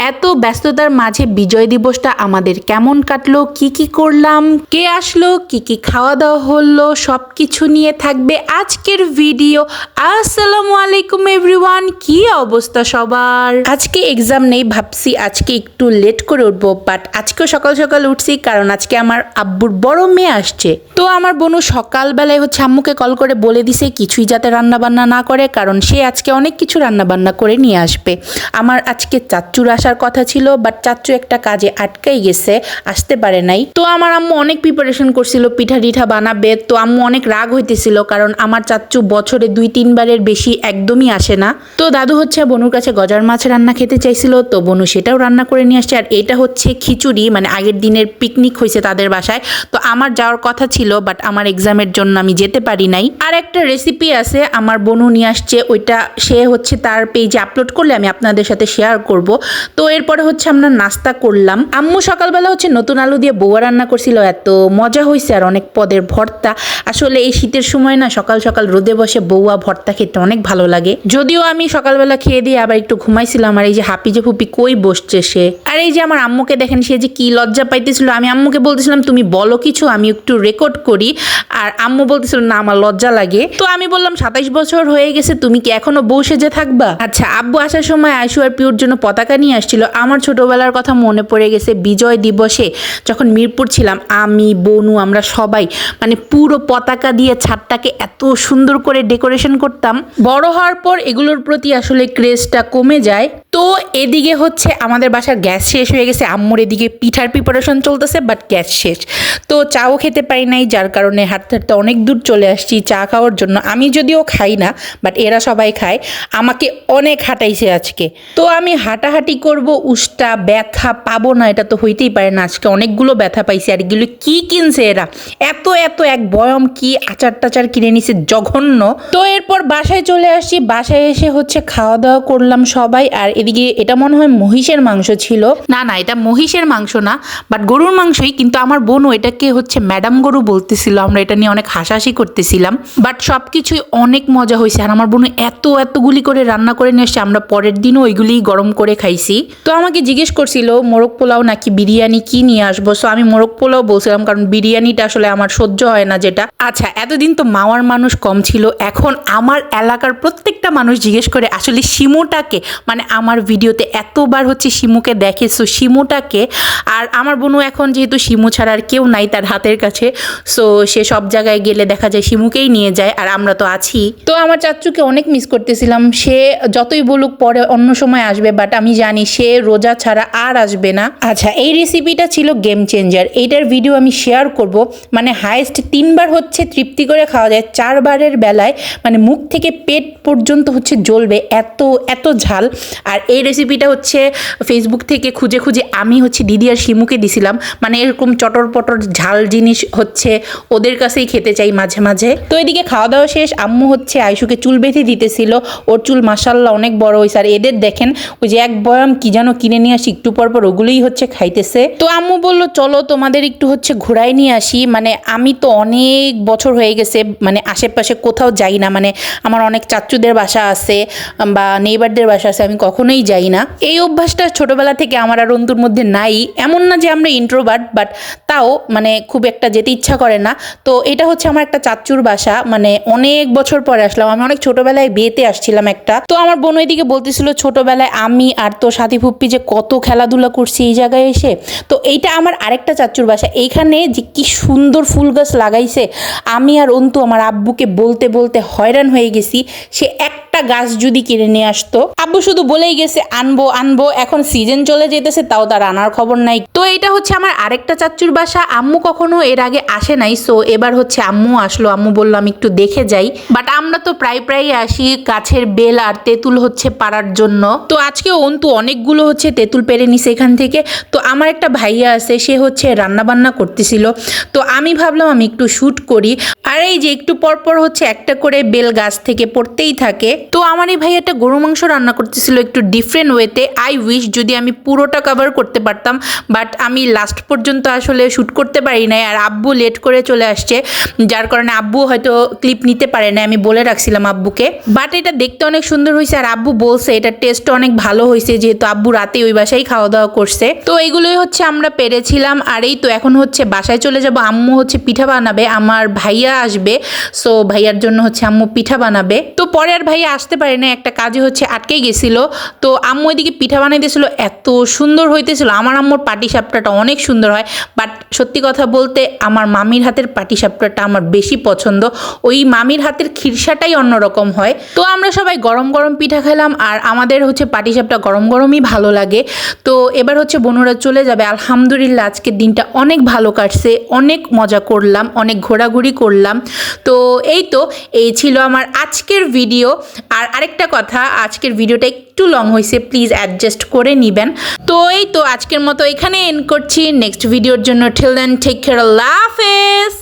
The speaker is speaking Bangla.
এত ব্যস্ততার মাঝে বিজয় দিবসটা আমাদের কেমন কাটলো, কি কি করলাম, কে আসলো, কি কি খাওয়া দাওয়া হলো, সব কিছু নিয়ে থাকবে আজকের ভিডিও। আসসালামু আলাইকুম এভরিওয়ান, কি অবস্থা সবার? আজকে এক্সাম নেই, ভাবছি আজকে একটু লেট করে উঠবো, বাট আজকেও সকাল সকাল উঠছি কারণ আজকে আমার আব্বুর বড় মেয়ে আসছে। তো আমার বোনু সকালবেলায় আম্মুকে কল করে বলে দিছে কিছুই যাতে রান্না বান্না না করে, কারণ সে আজকে অনেক কিছু রান্না বান্না করে নিয়ে আসবে। আমার আজকে চাচ্চুর আসার কথা ছিল, বাট চাচ্চু একটা কাজে আটকাই গেছে, আসতে পারে নাই। তো আমার আম্মু অনেক প্রিপারেশন করছিল, পিঠা টিঠা বানাবে। তো আম্মু অনেক রাগ হইতেছিল কারণ আমার চাচ্চু বছরে 2-3 বারের বেশি একদমই আসে না। তো দাদু বনুর কাছে গজার মাছ রান্না খেতে চাইছিল, তো বনু সেটাও রান্না করে নিয়ে আসছে। আর এটা খিচুড়ি, মানে আগের দিনের পিকনিক হয়েছে তাদের বাসায়। তো আমার যাওয়ার কথা ছিল, বাট আমার এক্সামের জন্য আমি যেতে পারি নাই। আর একটা রেসিপি আছে আমার বনু নিয়ে আসছে, ওইটা সে তার পেজে আপলোড করলে আমি আপনাদের সাথে শেয়ার করব। তো এরপরে আমরা নাস্তা করলাম। আম্মু সকালবেলা নতুন আলু দিয়ে বউয়া রান্না করছিল, এত মজা হয়েছে, আর অনেক পদের ভর্তা। আসলে এই শীতের সময় না সকাল সকাল রোদে বসে বউয়া ভর্তা খেতে অনেক ভালো লাগে। যদিও আমি সকালবেলা খেয়ে দিয়ে আবার একটু ঘুমাইছিলাম। আর এই যে হাপিজে ফুপি কই বসছে সে। আর এই যে আমার আম্মুকে দেখেন, সে যে কি লজ্জা পাইতেছিল। আমি আম্মুকে বলতেছিলাম তুমি বলো কিছু, আমি একটু রেকর্ড করি। আর আম্মু বলতেছিল না আমার লজ্জা লাগে। তো আমি বললাম 27 বছর হয়ে গেছে, তুমি কি এখনো বউ সেজে থাকবা? আচ্ছা, আব্বু আসার সময় আয়শু আর পিউর জন্য পতাকা নিয়ে আসছিল। আমার ছোটবেলার কথা মনে পড়ে গেছে, বিজয় দিবসে যখন মিরপুর ছিলাম, আমি বনু আমরা সবাই মানে পুরো পতাকা দিয়ে ছাদটাকে এত সুন্দর করে ডেকোরেশন করতাম। বড় হওয়ার পর এগুলোর প্রতি আসলে ক্রেজটা কমে যায়। তো এদিকে আমাদের বাসার গ্যাস শেষ হয়ে গেছে, আম্মুর এদিকে পিঠার প্রিপারেশন চলতেছে, বাট গ্যাস শেষ। তো চাও খেতে পারি নাই, যার কারণে হাঁটতে হাঁটতে অনেক দূর চলে আসছি চা খাওয়ার জন্য। আমি যদিও খাই না, বাট এরা সবাই খায়। আমাকে অনেক হাঁটাইছে আজকে। তো আমি হাঁটাহাঁটি করব, উষ্টা ব্যথা পাবো না এটা তো হইতেই পারে না। আজকে অনেকগুলো ব্যথা পাইছি। আর এগুলো কি কিনছে এরা, এত এত এক বয়ম কি আচার টাচার কিনে নিছে, জঘন্য। তো এরপর বাসায় চলে আসছি, বাসায় এসে খাওয়া দাওয়া করলাম সবাই। আর এদিকে এটা মনে হয় মহিষের মাংস ছিল, না না এটা মহিষের মাংস না, বাট গরুর মাংসই। কিন্তু আমার বোনও এটাকে ম্যাডাম গরু বলতেছিল, আমরা এটা নিয়ে অনেক হাসাহাসি করতেছিলাম। বাট সবকিছুই অনেক মজা হয়েছে। আর আমার বোন এতগুলি করে রান্না করে নিয়ে আসছে, আমরা পরের দিনও ওইগুলি গরম করে খাইছি। তো আমাকে জিজ্ঞেস করছিল মোরগ পোলাও নাকি বিরিয়ানি কি নিয়ে আসবো। সো আমি মোরগ পোলাও বলছিলাম, কারণ বিরিয়ানিটা আসলে আমার সহ্য হয় না যেটা। আচ্ছা, এতদিন তো মাওয়ার মানুষ কম ছিল, এখন আমার এলাকার প্রত্যেকটা মানুষ জিজ্ঞেস করে আসলে শিমুটাকে, মানে আমার ভিডিওতে এতবার শিমুকে দেখে, সো শিমুটাকে। আর আমার বোনও এখন যেহেতু শিমু ছাড়া আর কেউ নাই তার হাতের কাছে, সো সে সব জায়গায় গেলে দেখা যায় শিমুকেই নিয়ে যায়, আর আমরা তো আছি। তো আমার চাচ্চুকে অনেক মিস করতেছিলাম। সে যতই বলুক পরে অন্য সময় আসবে, বাট আমি জানি সে রোজা ছাড়া আর আসবে না। আচ্ছা, এই রেসিপিটা ছিল গেম চেঞ্জার। এইটার ভিডিও আমি শেয়ার করব। মানে হাইস্ট 3 বার তৃপ্তি করে খাওয়া যায়, 4 বারের বেলায় মানে মুখ থেকে পেট পর্যন্ত জ্বলবে, এত এত ঝাল। আর এই রেসিপিটা ফেসবুক থেকে খুঁজে খুঁজে আমি দিদি আর শিমুকে দিছিলাম। মানে এরকম চটর পটর ঝাল জিনিস ওদের কাছেই খেতে চাই মাঝে মাঝে। তো এদিকে খাওয়া দাওয়া শেষ, আম্মু আয়ুষকে চুল বেঁধে দিতেছিল। ওর চুল মাশাআল্লাহ অনেক বড় হয়েছে। আর এদের দেখেন ওই যে এক বয়াম কি যেন কিনে নিয়ে আসি, একটু পর পর ওগুলোই খাইতেছে। তো আম্মু বলল চলো তোমাদের একটু ঘোরাই নিয়ে আসি। মানে আমি তো অনেক বছর হয়ে গেছে মানে আশেপাশে কোথাও যাই না। মানে আমার অনেক চাচ্চুদের বাসা আছে বা নেইবারদের বাসা আছে, আমি কখনোই যাই না। এই অভ্যাসটা ছোটবেলা থেকে আমার আর অন্তুর মধ্যে নাই। এমন না যে আমরা ইন্ট্রোভার্ট, বাট তাও মানে খুব একটা যেতে ইচ্ছা করে না। তো এটা আমার একটা চাচ্চুর বাসা, মানে অনেক বছর পরে আসলাম। আমি অনেক ছোটবেলায় বিয়েতে আসছিলাম একটা। তো আমার বোন ওইদিকে বলতেছিল ছোটবেলায় আমি আর তো সাথী ফুপ্পি যে কত খেলাধুলা করছি এই জায়গায় এসে। তো এইটা আমার আরেকটা চাচ্চুর বাসা। এইখানে যে কি সুন্দর ফুল গাছ লাগাইছে, আমি আর অন্তু আমার আব্বুকে বলতে বলতে হয়রান হয়ে গেছি। সে একটা গাছ যদি কিনে নিয়ে আসতো, আব্বু শুধু বলেই গেছে আনবো আনবো, এখন সিজন চলে যেতেছে তাও তার আনার খবর নাই। তো এইটা আমার আরেকটা চাচ্চুর বাসা। আম্মু কখনো এর আগে আসে নাই, সো এবার আম্মু আসলো। আম্মু বললো আমি একটু দেখে যাই। বাট আমরা তো প্রায় আসি গাছের বেল আর তেঁতুল পাড়ার জন্য। তো আজকে অন্তু অনেকগুলো তেঁতুল পেরে নিছে এখান থেকে। তো আমার একটা ভাইয়া আছে, সে রান্না বান্না করতেছিল। তো আমি ভাবলাম আমি একটু শুট করি। আর এই যে একটু পরপর একটা করে বেল গাছ থেকে পড়তেই থাকে। তো আমার এই ভাইয়াটা গরু মাংস রান্না করতেছিল একটু ডিফারেন্ট ওয়েতে। আই উইশ যদি আমি পুরোটা কভার করতে পারতাম, বাট আমি লাস্ট পর্যন্ত আসলে শ্যুট করতে পারি নাই। আর আব্বু লেট করে চলে আসছে, যার কারণে আব্বু হয়তো ক্লিপ নিতে পারে না, আমি বলে রাখছিলাম আব্বুকে। বাট এটা দেখতে অনেক সুন্দর হয়েছে, আর আব্বু বলছে এটা টেস্ট অনেক ভালো হয়েছে, যেহেতু আব্বু রাতে ওই বাসায় খাওয়া দাওয়া করছে। তো এইগুলোই হচ্ছে আমরা পেরেছিলাম। আর এই তো এখন হচ্ছে বাসায় চলে যাব। আম্মু হচ্ছে পিঠা বানাবে, আমার ভাইয়া আসবে, সো ভাইয়ার জন্য হচ্ছে আম্মু পিঠা বানাবে। তো পরে আর ভাইয়া আসতে পারে না, একটা কাজে হচ্ছে আটকে গেছিল। তো আম্মু এদিকে পিঠা বানাইতেছিল, এত সুন্দর হইতেছিল। আমার আম্মুর পাটিসাপটাটা অনেক সুন্দর হয়, বাট সত্যি কথা বলতে আমার মামির হাতের পাটিসাপটাটা আমার বেশি পছন্দ। ওই মামির হাতের খিরসাটাই অন্যরকম হয়। তো আমরা সবাই গরম গরম পিঠা খেলাম, আর আমাদের হচ্ছে পাটিসাপটা গরম গরমই ভালো লাগে। তো এবার হচ্ছে বোনরা চলে যাবে। আলহামদুলিল্লাহ আজকের দিনটা অনেক ভালো কাটছে, অনেক মজা করলাম, অনেক ঘোরাঘুরি করলাম। তো এই ছিল আমার আজকের ভিডিও। আর আরেকটা কথা, আজকের ভিডিওটা একটু লং হয়েছে, প্লিজ অ্যাডজাস্ট করে নিবেন। তো আজকের মতো এখানে এন্ড করছি। নেক্সট ভিডিওর জন্য টিল দেন টেক কেয়ার, আল্লাহ হাফেজ।